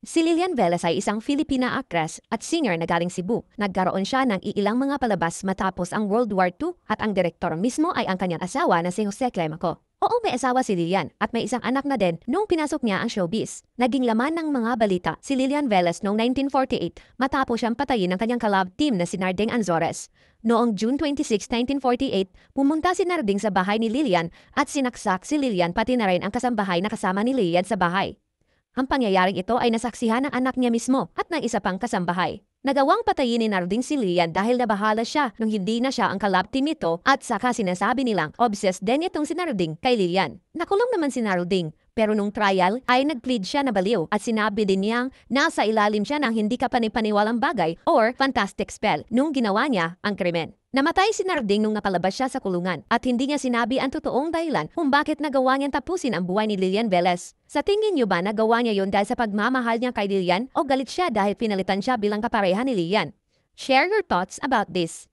Si Lilian Velez ay isang Filipina actress at singer na galing Cebu. Nagkaroon siya ng iilang mga palabas matapos ang World War II at ang direktor mismo ay ang kanyang asawa na si Jose Clemaco. Oo, may asawa si Lilian at may isang anak na din nung pinasok niya ang showbiz. Naging laman ng mga balita si Lilian Velez noong 1948 matapos siyang patayin ng kanyang kalab team na si Narding Anzores. Noong June 26, 1948, pumunta si Narding sa bahay ni Lilian at sinaksak si Lilian pati na rin ang kasambahay na kasama ni Lilian sa bahay. Ang pangyayaring ito ay nasaksihan ng anak niya mismo at ng isa pang kasambahay. Nagawang patayin ni Narding si Lilian dahil nabahala siya nung hindi na siya ang kalab team nito at saka sinasabi nilang obsessed din itong si Narding kay Lilian. Nakulong naman si Narding pero nung trial ay nag-plead siya na baliw at sinabi din niyang nasa ilalim siya ng hindi kapanipaniwalang bagay or fantastic spell nung ginawa niya ang krimen. Namatay si Narding nung napalabas siya sa kulungan at hindi niya sinabi ang totoong dahilan kung bakit nagawa niyang tapusin ang buhay ni Lilian Velez. Sa tingin niyo ba nagawa niya yon dahil sa pagmamahal niya kay Lilian o galit siya dahil pinalitan siya bilang kapareha ni Lilian? Share your thoughts about this.